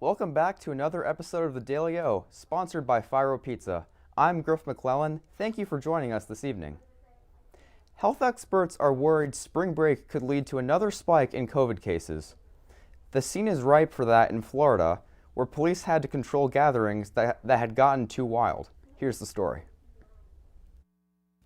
Welcome back to another episode of the Daily O, sponsored by Firo Pizza. I'm Griff McClellan. Thank you for joining us this evening. Health experts are worried spring break could lead to another spike in COVID cases. The scene is ripe for that in Florida, where police had to control gatherings that had gotten too wild. Here's the story.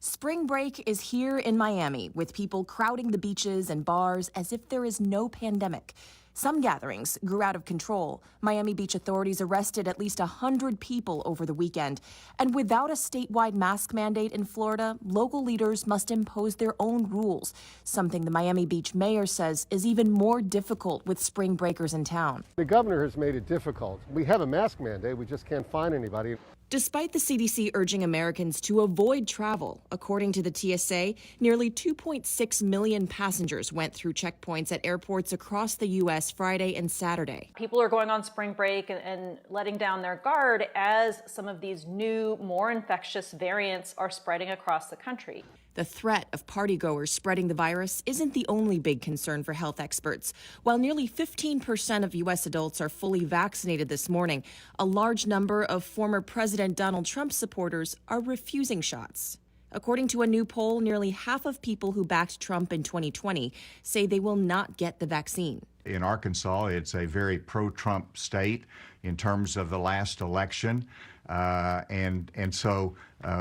Spring break is here in Miami, with people crowding the beaches and bars as if there is no pandemic. Some gatherings grew out of control. Miami Beach authorities arrested at least 100 people over the weekend. And without a statewide mask mandate in Florida, local leaders must impose their own rules, something the Miami Beach mayor says is even more difficult with spring breakers in town. The governor has made it difficult. We have a mask mandate, we just can't find anybody. Despite the CDC urging Americans to avoid travel, according to the TSA, nearly 2.6 million passengers went through checkpoints at airports across the U.S. Friday and Saturday. People are going on spring break and letting down their guard as some of these new, more infectious variants are spreading across the country. The threat of partygoers spreading the virus isn't the only big concern for health experts. While nearly 15% of U.S. adults are fully vaccinated this morning, a large number of former President Donald Trump supporters are refusing shots. According to a new poll, nearly half of people who backed Trump in 2020 say they will not get the vaccine. In Arkansas, it's a very pro-Trump state in terms of the last election. And so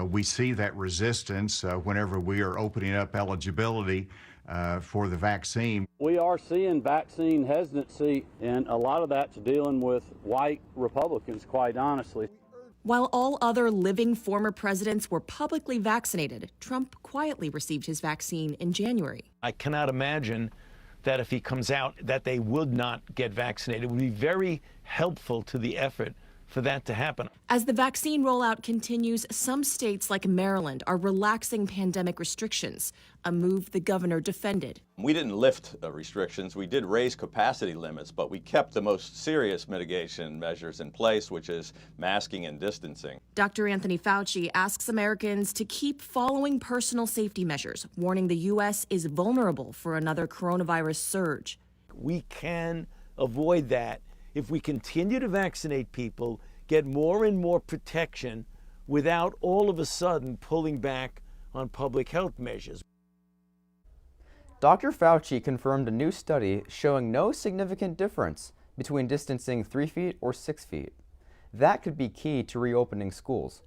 we see that resistance whenever we are opening up eligibility for the vaccine. We are seeing vaccine hesitancy, and a lot of that's dealing with white Republicans, quite honestly. While all other living former presidents were publicly vaccinated, Trump quietly received his vaccine in January. I cannot imagine that if he comes out that they would not get vaccinated. It would be very helpful to the effort for that to happen. As the vaccine rollout continues, some states like Maryland are relaxing pandemic restrictions, a move the governor defended. We didn't lift restrictions. We did raise capacity limits, but we kept the most serious mitigation measures in place, which is masking and distancing. Dr. Anthony Fauci asks Americans to keep following personal safety measures, warning the U.S. is vulnerable for another coronavirus surge. We can avoid that if we continue to vaccinate people, get more and more protection without all of a sudden pulling back on public health measures. Dr. Fauci confirmed a new study showing no significant difference between distancing 3 feet or 6 feet. That could be key to reopening schools.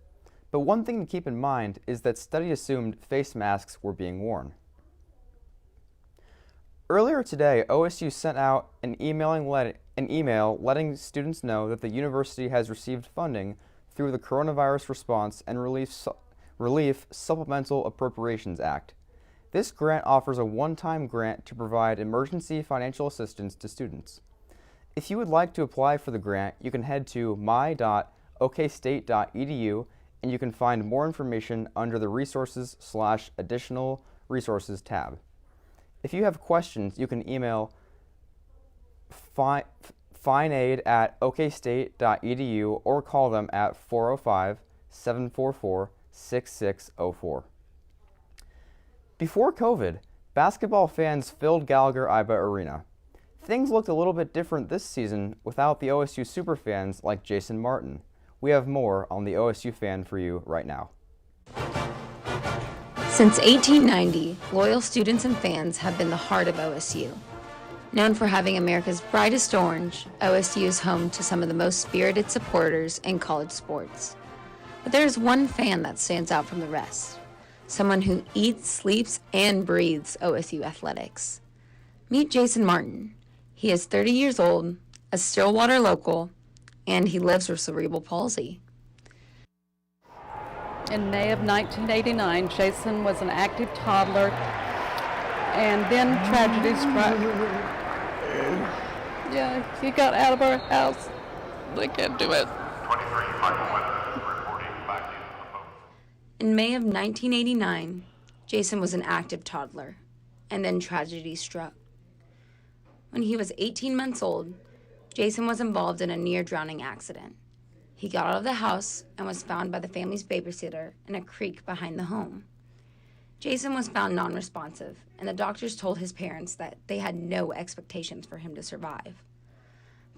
But one thing to keep in mind is that study assumed face masks were being worn. Earlier today, OSU sent out an email letting students know that the university has received funding through the Coronavirus Response and Relief Supplemental Appropriations Act. This grant offers a one-time grant to provide emergency financial assistance to students. If you would like to apply for the grant, you can head to my.okstate.edu and you can find more information under the Resources/Additional Resources tab. If you have questions, you can email finaid@okstate.edu or call them at 405-744-6604. Before COVID, basketball fans filled Gallagher-Iba Arena. Things looked a little bit different this season without the OSU superfans like Jason Martin. We have more on the OSU Fan for you right now. Since 1890, loyal students and fans have been the heart of OSU. Known for having America's brightest orange, OSU is home to some of the most spirited supporters in college sports. But there is one fan that stands out from the rest, someone who eats, sleeps, and breathes OSU athletics. Meet Jason Martin. He is 30 years old, a Stillwater local, and he lives with cerebral palsy. In May of 1989, Jason was an active toddler, and then tragedy struck. Yeah, he got out of our house. They can't do it. In May of 1989, Jason was an active toddler, and then tragedy struck. When he was 18 months old, Jason was involved in a near-drowning accident. He got out of the house and was found by the family's babysitter in a creek behind the home. Jason was found non-responsive, and the doctors told his parents that they had no expectations for him to survive.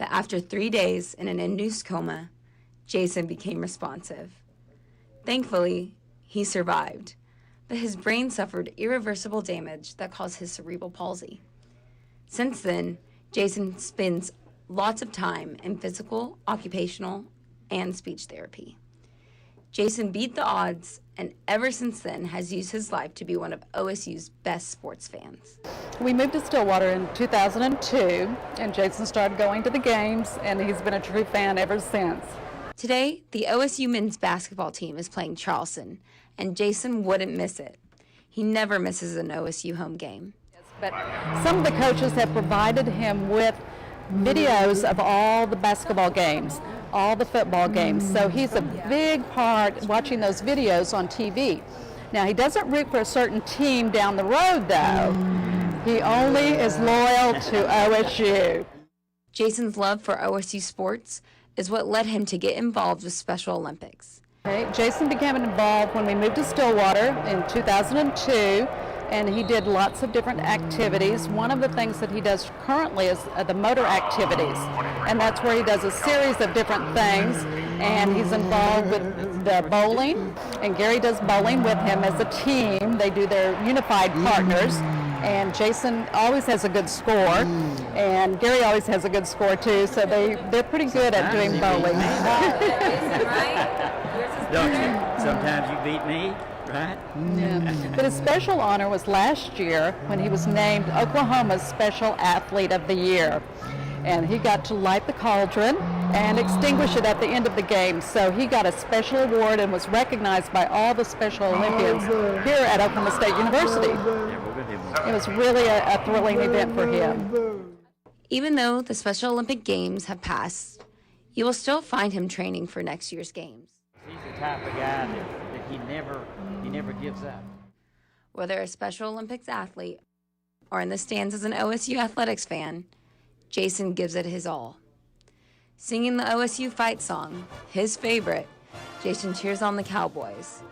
But after 3 days in an induced coma, Jason became responsive. Thankfully, he survived, but his brain suffered irreversible damage that caused his cerebral palsy. Since then, Jason spends lots of time in physical, occupational, and speech therapy. Jason beat the odds, and ever since then has used his life to be one of OSU's best sports fans. We moved to Stillwater in 2002, and Jason started going to the games, and he's been a true fan ever since. Today, the OSU men's basketball team is playing Charleston, and Jason wouldn't miss it. He never misses an OSU home game. But some of the coaches have provided him with videos of all the basketball games, all the football games. So he's a big part watching those videos on TV. Now, he doesn't root for a certain team down the road, though. He only is loyal to OSU. Jason's love for OSU sports is what led him to get involved with Special Olympics. Okay, Jason became involved when we moved to Stillwater in 2002, and he did lots of different activities. One of the things that he does currently is the motor activities, and that's where he does a series of different things, and he's involved with the bowling, and Gary does bowling with him as a team. They do their unified partners, and Jason always has a good score, and Gary always has a good score too, so they're pretty good at doing bowling. Don't you? Sometimes you beat me, right? Yeah. But his special honor was last year when he was named Oklahoma's Special Athlete of the Year. And he got to light the cauldron and extinguish it at the end of the game. So he got a special award and was recognized by all the Special Olympians here at Oklahoma State University. It was really a thrilling event for him. Even though the Special Olympic Games have passed, you will still find him training for next year's games. He's the type of guy that he never gives up. Whether a Special Olympics athlete or in the stands as an OSU athletics fan, Jason gives it his all. Singing the OSU fight song, his favorite, Jason cheers on the Cowboys.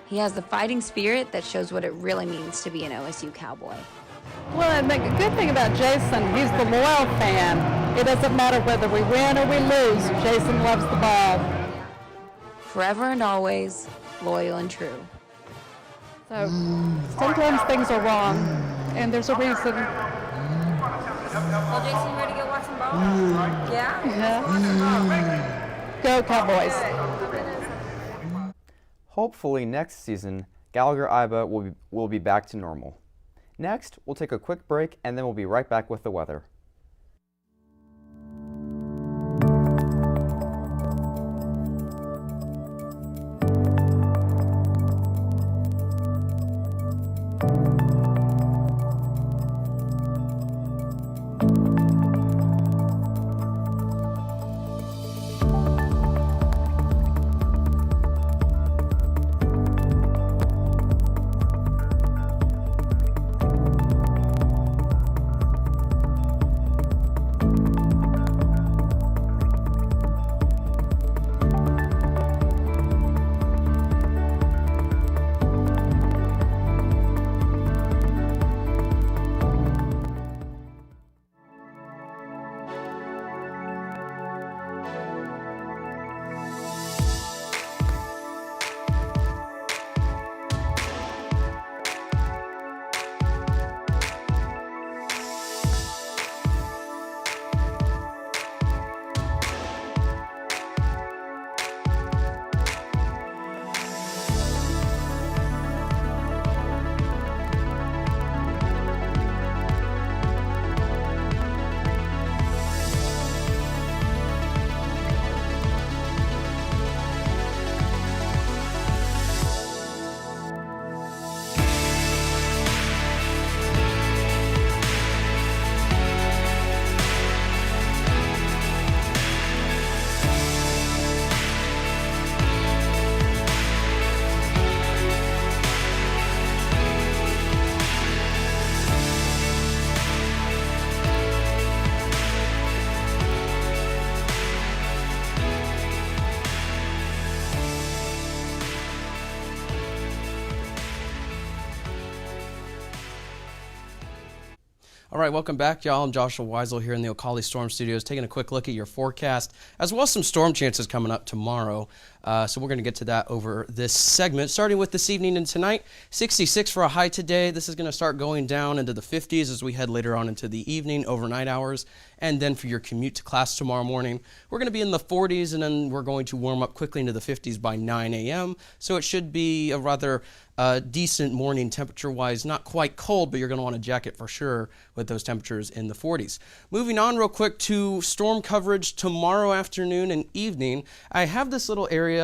He has the fighting spirit that shows what it really means to be an OSU Cowboy. Well, and the good thing about Jason, he's the loyal fan. It doesn't matter whether we win or we lose. Jason loves the ball. Forever and always, loyal and true. So sometimes things are wrong, and there's a reason. Well, Jason, you ready to go watch some ball? Yeah? Go Cowboys. Hopefully next season, Gallagher-Iba will be back to normal. Next, we'll take a quick break and then we'll be right back with the weather. All right, welcome back, y'all. I'm Joshua Weisel here in the Ocala Storm Studios, taking a quick look at your forecast, as well as some storm chances coming up tomorrow. So we're going to get to that over this segment, starting with this evening and tonight. 66 for a high today. This is going to start going down into the 50s as we head later on into the evening, overnight hours. And then for your commute to class tomorrow morning, we're going to be in the 40s, and then we're going to warm up quickly into the 50s by 9 a.m. So it should be a rather decent morning temperature-wise. Not quite cold, but you're going to want a jacket for sure with those temperatures in the 40s. Moving on real quick to storm coverage tomorrow afternoon and evening. I have this little area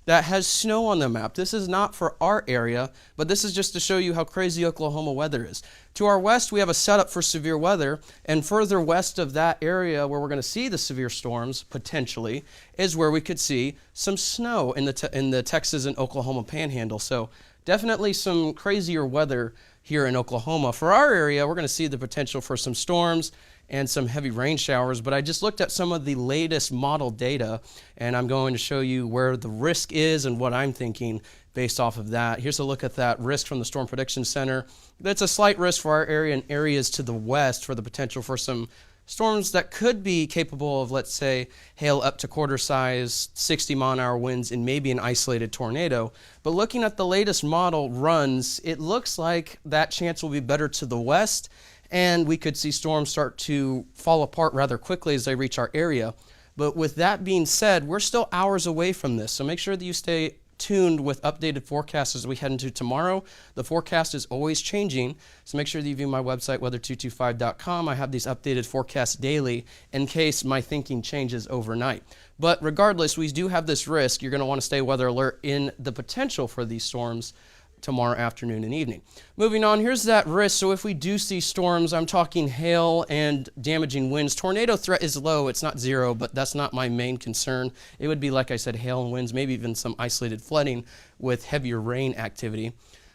that has snow on the map. This is not for our area, but this is just to show you how crazy Oklahoma weather is. To our west, we have a setup for severe weather, and further west of that area where we're going to see the severe storms, potentially, is where we could see some snow in the Texas and Oklahoma panhandle. So definitely some crazier weather here in Oklahoma. For our area, we're going to see the potential for some storms and some heavy rain showers, but I just looked at some of the latest model data, and I'm going to show you where the risk is and what I'm thinking based off of that. Here's a look at that risk from the Storm Prediction Center. That's a slight risk for our area and areas to the west for the potential for some storms that could be capable of, let's say, hail up to quarter size, 60-mile-an-hour winds, and maybe an isolated tornado. But looking at the latest model runs, it looks like that chance will be better to the west, and we could see storms start to fall apart rather quickly as they reach our area. But with that being said, we're still hours away from this, so make sure that you stay tuned with updated forecasts as we head into tomorrow. The forecast is always changing, so make sure that you view my website, weather225.com. I have these updated forecasts daily in case my thinking changes overnight. But regardless, we do have this risk. You're going to want to stay weather alert in the potential for these storms tomorrow afternoon and evening. Moving on, here's that risk. So if we do see storms, I'm talking hail and damaging winds. Tornado threat is low. It's not zero, but that's not my main concern. It would be, like I said, hail and winds, maybe even some isolated flooding with heavier rain activity.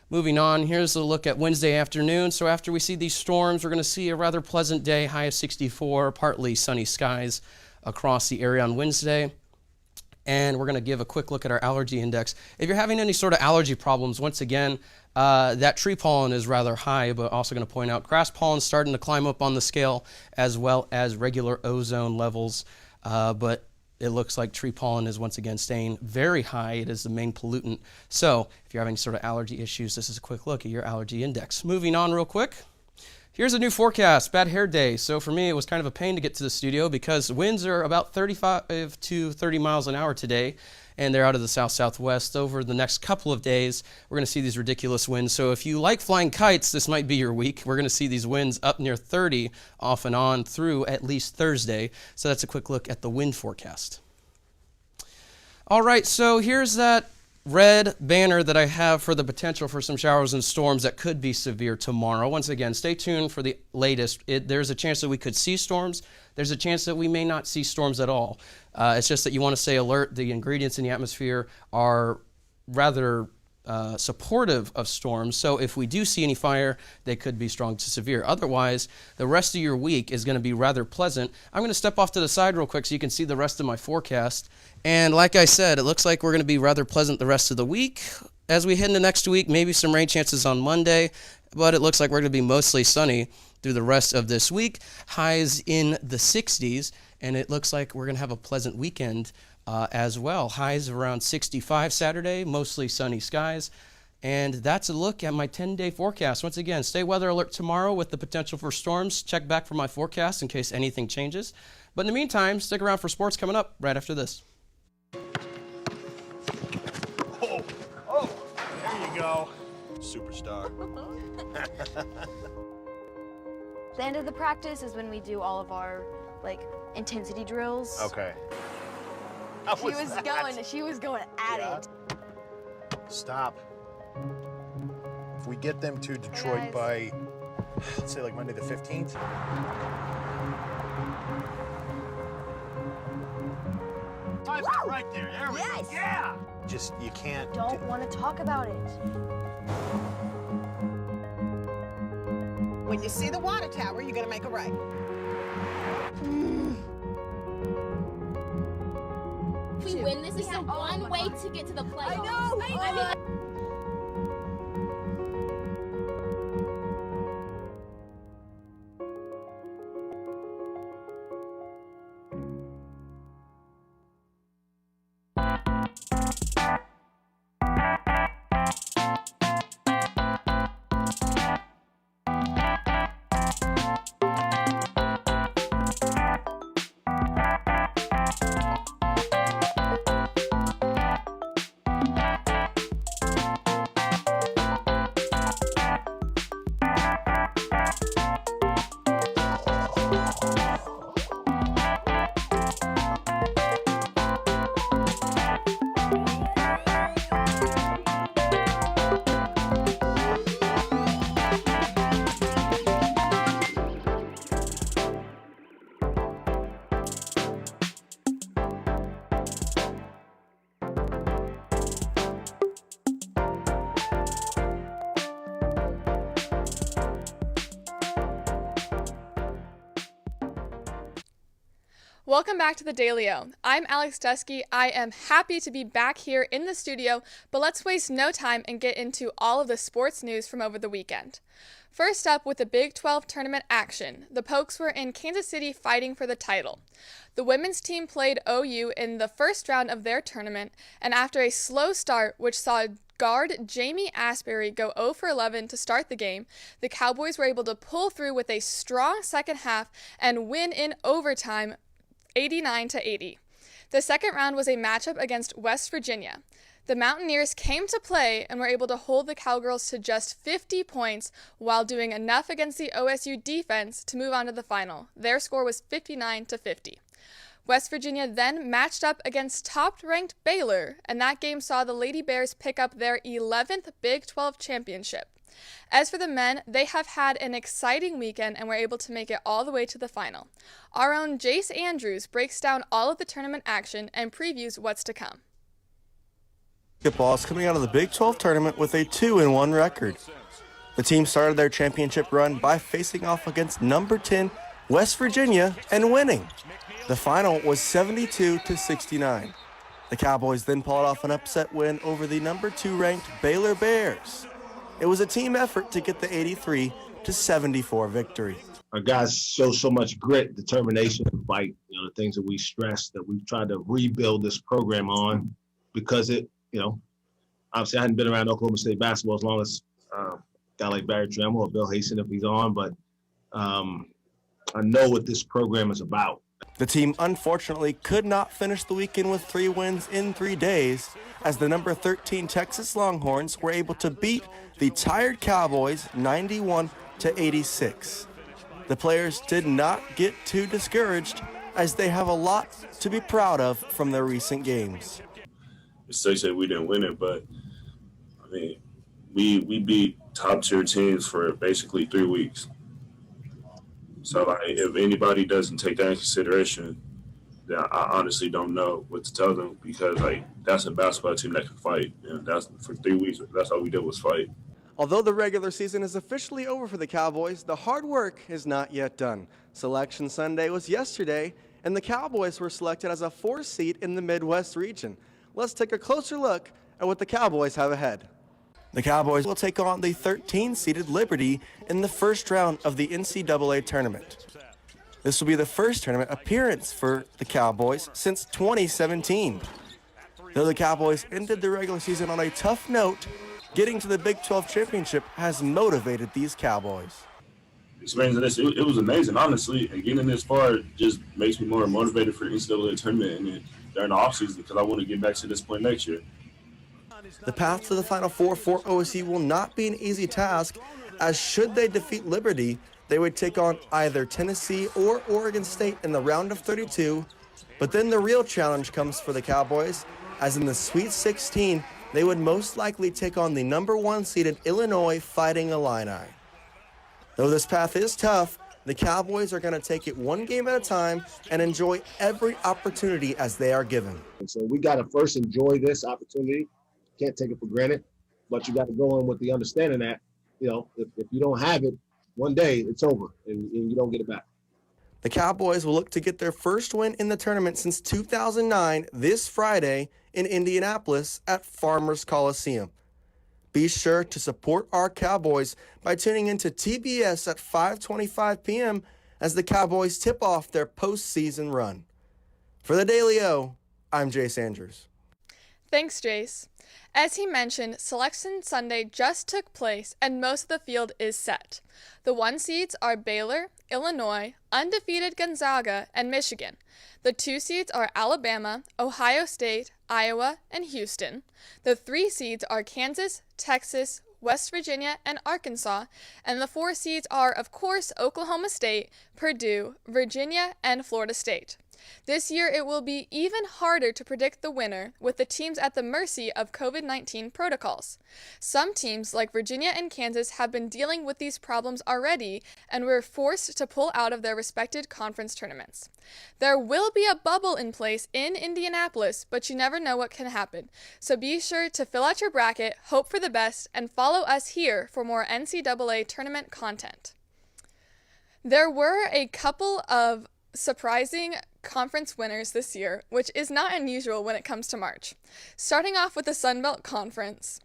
Moving on, here's a look at Wednesday afternoon. So after we see these storms, we're going to see a rather pleasant day, high of 64, partly sunny skies across the area on Wednesday. And we're going to give a quick look at our allergy index. If you're having any sort of allergy problems, once again, that tree pollen is rather high, but also going to point out grass pollen starting to climb up on the scale, as well as regular ozone levels. But it looks like tree pollen is once again staying very high. It is the main pollutant. So if you're having sort of allergy issues, this is a quick look at your allergy index. Moving on real quick. Here's a new forecast, bad hair day. So for me, it was kind of a pain to get to the studio because winds are about 35 to 30 miles an hour today, and they're out of the south-southwest. Over the next couple of days, we're going to see these ridiculous winds. So if you like flying kites, this might be your week. We're going to see these winds up near 30 off and on through at least Thursday. So that's a quick look at the wind forecast. All right, so here's that red banner that I have for the potential for some showers and storms that could be severe tomorrow. Once again, stay tuned for the latest. There's a chance that we could see storms. There's a chance that we may not see storms at all. It's just that you want to stay alert. The ingredients in the atmosphere are rather supportive of storms. So if we do see any fire, they could be strong to severe. Otherwise, the rest of your week is going to be rather pleasant. I'm going to step off to the side real quick so you can see the rest of my forecast. And like I said, it looks like we're going to be rather pleasant the rest of the week. As we head into next week, maybe some rain chances on Monday, but it looks like we're going to be mostly sunny through the rest of this week. Highs in the 60s, and it looks like we're going to have a pleasant weekend as well. Highs around 65 Saturday, mostly sunny skies. And that's a look at my 10-day forecast. Once again, stay weather alert tomorrow with the potential for storms. Check back for my forecast in case anything changes. But in the meantime, stick around for sports coming up right after this. Oh, there you go. Superstar. The end of the practice is when we do all of our, intensity drills. Okay. She was going at it. Stop. If we get them to Detroit by, let's say Monday the 15th. Time's right there. There we go. Yeah. Just, you can't. Don't want to talk about it. When you see the water tower, you're going to make a right. If we win this, we have one way to get to the playoffs. I know. Welcome back to the Daily O. I'm Alex Dusky. I am happy to be back here in the studio, but let's waste no time and get into all of the sports news from over the weekend. First up, with the Big 12 tournament action, the Pokes were in Kansas City fighting for the title. The women's team played OU in the first round of their tournament, and after a slow start, which saw guard Jamie Asbury go 0 for 11 to start the game, the Cowboys were able to pull through with a strong second half and win in overtime 89-80. The second round was a matchup against West Virginia. The Mountaineers came to play and were able to hold the Cowgirls to just 50 points while doing enough against the OSU defense to move on to the final. Their score was 59-50. West Virginia then matched up against top-ranked Baylor, and that game saw the Lady Bears pick up their 11th Big 12 championship. As for the men, they have had an exciting weekend and were able to make it all the way to the final. Our own Jace Andrews breaks down all of the tournament action and previews what's to come. Basketball is coming out of the Big 12 tournament with a 2-1 record. The team started their championship run by facing off against number 10 West Virginia and winning. The final was 72-69. The Cowboys then pulled off an upset win over the number 2 ranked Baylor Bears. It was a team effort to get the 83-74 victory. Our guys show so much grit, determination, and fight. You know, the things that we stress that we've tried to rebuild this program on, because it, you know, obviously I hadn't been around Oklahoma State basketball as long as a guy like Barry Trammell or Bill Hasten if he's on, but I know what this program is about. The team unfortunately could not finish the weekend with 3 wins in 3 days, as the number 13 Texas Longhorns were able to beat the tired Cowboys 91-86. The players did not get too discouraged, as they have a lot to be proud of from their recent games. They say we didn't win it, but I mean, we beat top tier teams for basically 3 weeks. So like, if anybody doesn't take that in consideration, then I honestly don't know what to tell them, because like, that's a basketball team that can fight, and that's for 3 weeks. That's all we did was fight. Although the regular season is officially over for the Cowboys, the hard work is not yet done. Selection Sunday was yesterday, and the Cowboys were selected as a 4th seed in the Midwest region. Let's take a closer look at what the Cowboys have ahead. The Cowboys will take on the 13-seeded Liberty in the first round of the NCAA tournament. This will be the first tournament appearance for the Cowboys since 2017. Though the Cowboys ended the regular season on a tough note, getting to the Big 12 championship has motivated these Cowboys. Experiencing this, it was amazing, honestly, and getting this far just makes me more motivated for the NCAA tournament and during the offseason, because I want to get back to this point next year. The path to the Final Four for OSU will not be an easy task, as should they defeat Liberty, they would take on either Tennessee or Oregon State in the round of 32. But then the real challenge comes for the Cowboys, as in the Sweet 16, they would most likely take on the number 1 seeded Illinois Fighting Illini. Though this path is tough, the Cowboys are going to take it one game at a time and enjoy every opportunity as they are given. And so we got to first enjoy this opportunity. Can't take it for granted, but you got to go in with the understanding that, you know, if you don't have it, one day it's over and you don't get it back. The Cowboys will look to get their first win in the tournament since 2009 this Friday in Indianapolis at Farmers Coliseum. Be sure to support our Cowboys by tuning into TBS at 5:25 p.m. as the Cowboys tip off their postseason run. For the Daily O, I'm Jace Andrews. Thanks, Jace. As he mentioned, Selection Sunday just took place and most of the field is set. The 1 seeds are Baylor, Illinois, undefeated Gonzaga, and Michigan. The 2 seeds are Alabama, Ohio State, Iowa, and Houston. The 3 seeds are Kansas, Texas, West Virginia, and Arkansas. And the 4 seeds are, of course, Oklahoma State, Purdue, Virginia, and Florida State. This year, it will be even harder to predict the winner, with the teams at the mercy of COVID-19 protocols. Some teams, like Virginia and Kansas, have been dealing with these problems already and were forced to pull out of their respected conference tournaments. There will be a bubble in place in Indianapolis, but you never know what can happen. So be sure to fill out your bracket, hope for the best, and follow us here for more NCAA tournament content. There were a couple of surprising conference winners this year, which is not unusual when it comes to March. Starting off with the Sun Belt Conference,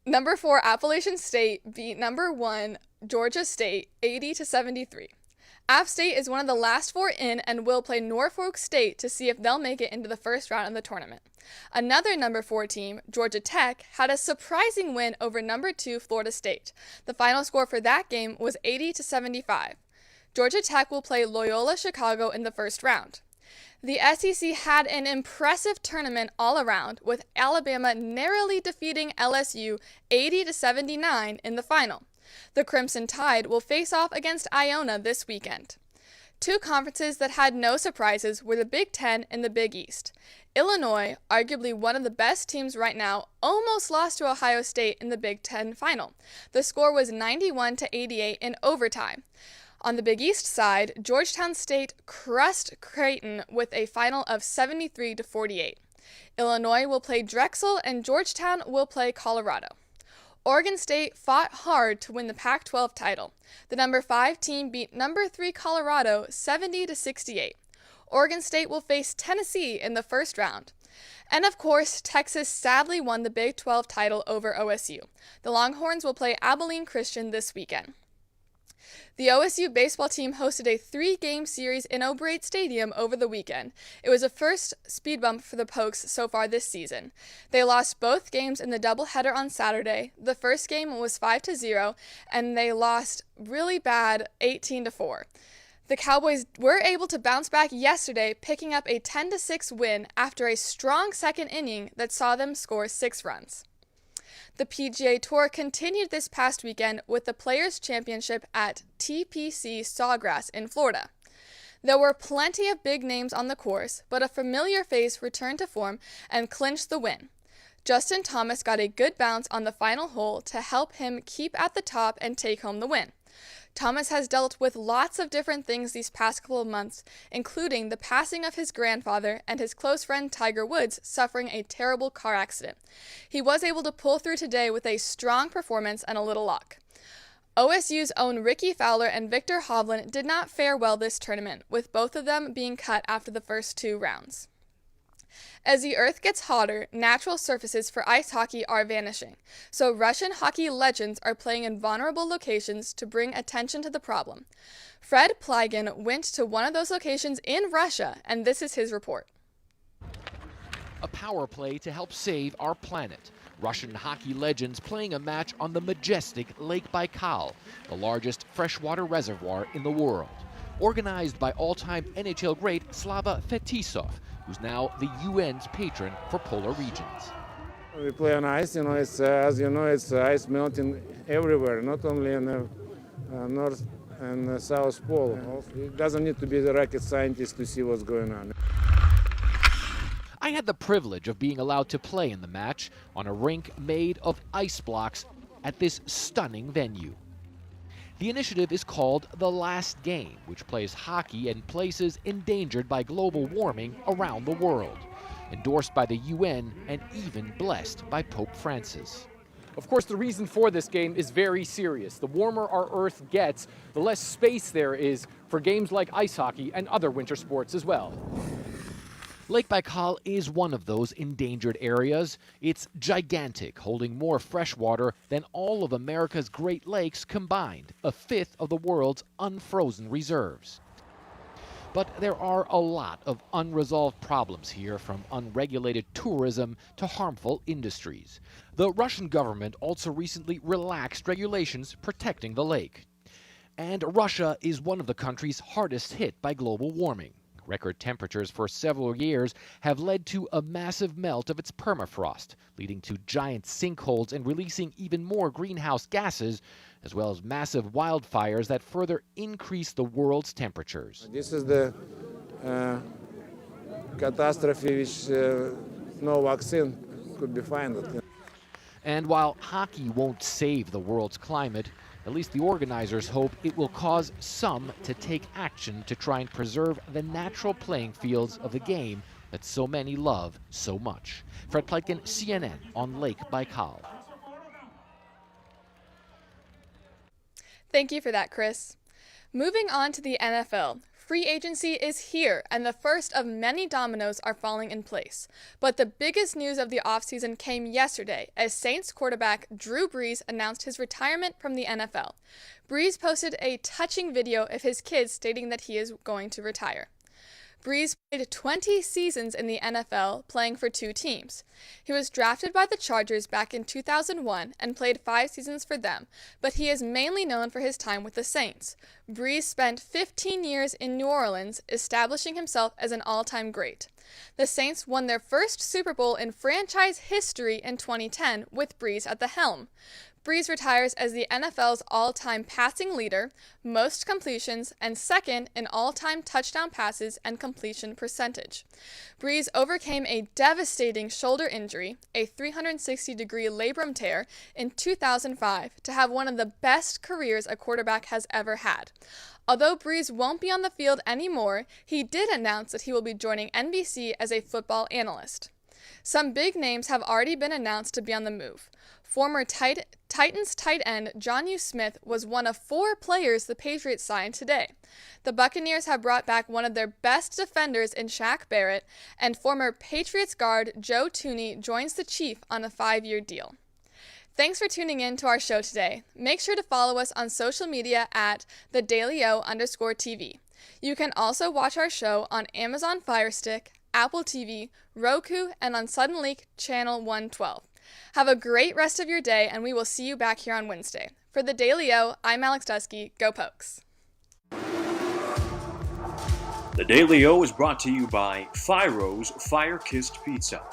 number 4 Appalachian State beat number 1 Georgia State 80-73. App State is one of the last 4 in and will play Norfolk State to see if they'll make it into the first round of the tournament. Another number 4 team, Georgia Tech, had a surprising win over number 2 Florida State. The final score for that game was 80-75. Georgia Tech will play Loyola Chicago in the first round. The SEC had an impressive tournament all around, with Alabama narrowly defeating LSU 80-79 in the final. The Crimson Tide will face off against Iona this weekend. 2 conferences that had no surprises were the Big Ten and the Big East. Illinois, arguably one of the best teams right now, almost lost to Ohio State in the Big Ten final. The score was 91-88 in overtime. On the Big East side, Georgetown State crushed Creighton with a final of 73-48. Illinois will play Drexel and Georgetown will play Colorado. Oregon State fought hard to win the Pac-12 title. The number 5 team beat number 3 Colorado 70-68. Oregon State will face Tennessee in the first round. And of course, Texas sadly won the Big 12 title over OSU. The Longhorns will play Abilene Christian this weekend. The OSU baseball team hosted a 3-game series in O'Brien Stadium over the weekend. It was a first speed bump for the Pokes so far this season. They lost both games in the doubleheader on Saturday. The first game was 5-0, and they lost really bad 18-4. The Cowboys were able to bounce back yesterday, picking up a 10-6 win after a strong second inning that saw them score 6 runs. The PGA Tour continued this past weekend with the Players' Championship at TPC Sawgrass in Florida. There were plenty of big names on the course, but a familiar face returned to form and clinched the win. Justin Thomas got a good bounce on the final hole to help him keep at the top and take home the win. Thomas has dealt with lots of different things these past couple of months, including the passing of his grandfather and his close friend Tiger Woods suffering a terrible car accident. He was able to pull through today with a strong performance and a little luck. OSU's own Ricky Fowler and Victor Hovland did not fare well this tournament, with both of them being cut after the first 2 rounds. As the earth gets hotter, natural surfaces for ice hockey are vanishing, so Russian hockey legends are playing in vulnerable locations to bring attention to the problem. Fred Plygin went to one of those locations in Russia, and this is his report. A power play to help save our planet. Russian hockey legends playing a match on the majestic Lake Baikal, the largest freshwater reservoir in the world. Organized by all-time NHL great Slava Fetisov, who's now the UN's patron for polar regions. We play on ice, it's, as you know, it's ice melting everywhere, not only in the North and South Pole. It doesn't need to be the rocket scientist to see what's going on. I had the privilege of being allowed to play in the match on a rink made of ice blocks at this stunning venue. The initiative is called The Last Game, which plays hockey in places endangered by global warming around the world, endorsed by the UN and even blessed by Pope Francis. Of course, the reason for this game is very serious. The warmer our Earth gets, the less space there is for games like ice hockey and other winter sports as well. Lake Baikal is one of those endangered areas. It's gigantic, holding more fresh water than all of America's Great Lakes combined, a fifth of the world's unfrozen reserves. But there are a lot of unresolved problems here, from unregulated tourism to harmful industries. The Russian government also recently relaxed regulations protecting the lake. And Russia is one of the countries hardest hit by global warming. Record temperatures for several years have led to a massive melt of its permafrost, leading to giant sinkholes and releasing even more greenhouse gases, as well as massive wildfires that further increase the world's temperatures. This is the catastrophe which no vaccine could be found. And while hockey won't save the world's climate, at least the organizers hope it will cause some to take action to try and preserve the natural playing fields of the game that so many love so much. Fred Plygin, CNN on Lake Baikal. Thank you for that, Chris. Moving on to the NFL. Free agency is here, and the first of many dominoes are falling in place. But the biggest news of the offseason came yesterday as Saints quarterback Drew Brees announced his retirement from the NFL. Brees posted a touching video of his kids stating that he is going to retire. Brees played 20 seasons in the NFL, playing for 2 teams. He was drafted by the Chargers back in 2001 and played 5 seasons for them, but he is mainly known for his time with the Saints. Brees spent 15 years in New Orleans, establishing himself as an all-time great. The Saints won their first Super Bowl in franchise history in 2010 with Brees at the helm. Brees retires as the NFL's all-time passing leader, most completions, and second in all-time touchdown passes and completion percentage. Brees overcame a devastating shoulder injury, a 360-degree labrum tear, in 2005 to have one of the best careers a quarterback has ever had. Although Brees won't be on the field anymore, he did announce that he will be joining NBC as a football analyst. Some big names have already been announced to be on the move. Former Titans tight end Jonnu Smith was one of 4 players the Patriots signed today. The Buccaneers have brought back one of their best defenders in Shaq Barrett, and former Patriots guard Joe Thuney joins the Chief on a 5-year deal. Thanks for tuning in to our show today. Make sure to follow us on social media at @TheDailyO_TV. You can also watch our show on Amazon Fire Stick, Apple TV, Roku, and on Suddenlink Channel 112. Have a great rest of your day, and we will see you back here on Wednesday. For The Daily O, I'm Alex Dusky. Go Pokes! The Daily O is brought to you by Firo's Fire-Kissed Pizza.